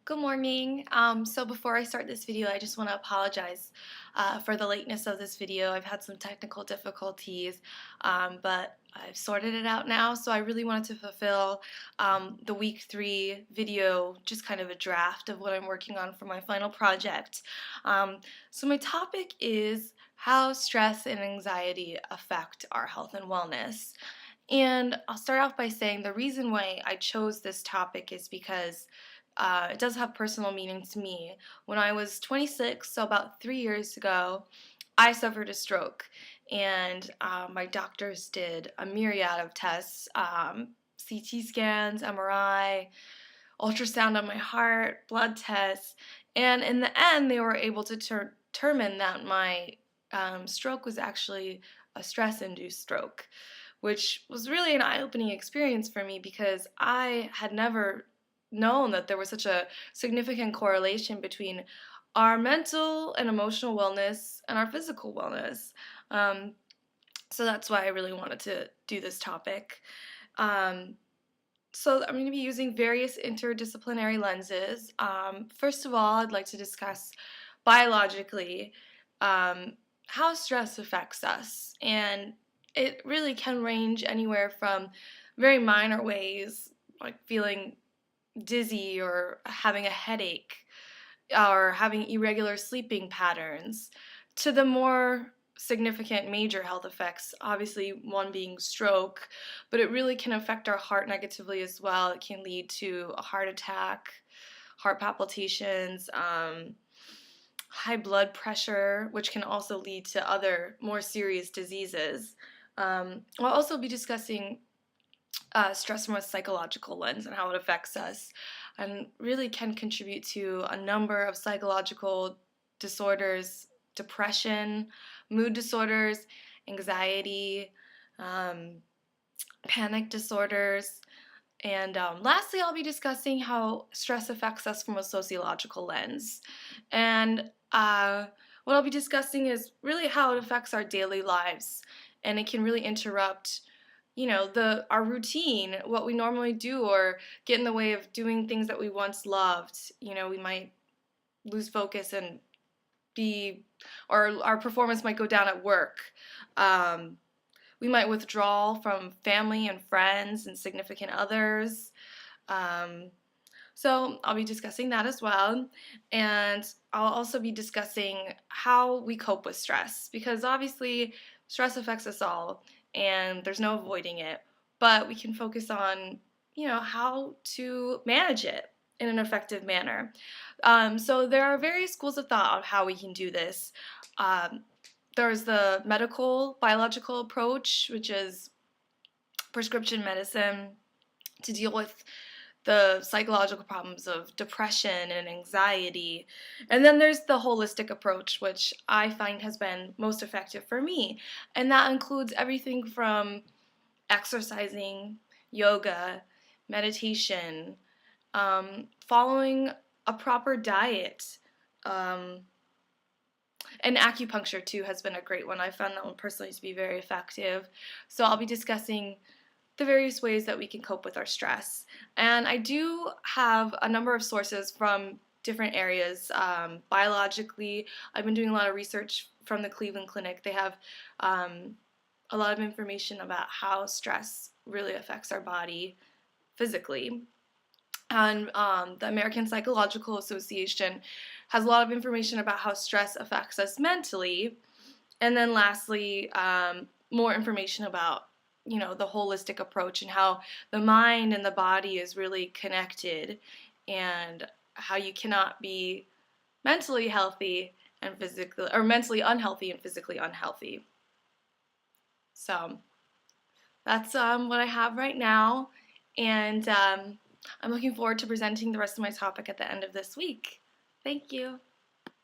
Good morning. So before I start this video, I just want to apologize for the lateness of this video. I've had some technical difficulties, but I've sorted it out now. So I really wanted to fulfill the week 3 video, just kind of a draft of what I'm working on for my final project. So my topic is how stress and anxiety affect our health and wellness. And I'll start off by saying the reason why I chose this topic is because it does have personal meaning to me. When I was 26, so about 3 years ago, I suffered a stroke, and my doctors did a myriad of tests, CT scans, MRI, ultrasound on my heart, blood tests, and in the end, they were able to determine that my stroke was actually a stress-induced stroke, which was really an eye-opening experience for me because I had never known that there was such a significant correlation between our mental and emotional wellness and our physical wellness. Um, so that's why I really wanted to do this topic. Um, so I'm going to be using various interdisciplinary lenses. First of all, I'd like to discuss biologically um, how stress affects us, and it really can range anywhere from very minor ways, like feeling dizzy or having a headache or having irregular sleeping patterns, to the more significant major health effects, obviously one being stroke, but it really can affect our heart negatively as well. It can lead to a heart attack, heart palpitations, high blood pressure, which can also lead to other more serious diseases. I'll also be discussing stress from a psychological lens and how it affects us, and really can contribute to a number of psychological disorders, depression, mood disorders, anxiety, um, panic disorders. And lastly, I'll be discussing how stress affects us from a sociological lens. And what I'll be discussing is really how it affects our daily lives. And it can really interrupt, our routine, what we normally do, or get in the way of doing things that we once loved. We might lose focus and or our performance might go down at work. Um, we might withdraw from family and friends and significant others. Um, so I'll be discussing that as well. And I'll also be discussing how we cope with stress, because obviously stress affects us all and there's no avoiding it. But we can focus on, how to manage it in an effective manner. So there are various schools of thought on how we can do this. Um, there's the medical biological approach, which is prescription medicine to deal with the psychological problems of depression and anxiety. And then there's the holistic approach, which I find has been most effective for me. And that includes everything from exercising, yoga, meditation, following a proper diet. And acupuncture, too, has been a great one. I found that one personally to be very effective. So I'll be discussing the various ways that we can cope with our stress. And I do have a number of sources from different areas. Biologically, I've been doing a lot of research from the Cleveland Clinic. They have a lot of information about how stress really affects our body physically. And the American Psychological Association has a lot of information about how stress affects us mentally. And then lastly, more information about the holistic approach and how the mind and the body is really connected, and how you cannot be mentally healthy and physically, or mentally unhealthy and physically unhealthy. So that's what I have right now, and I'm looking forward to presenting the rest of my topic at the end of this week. Thank you.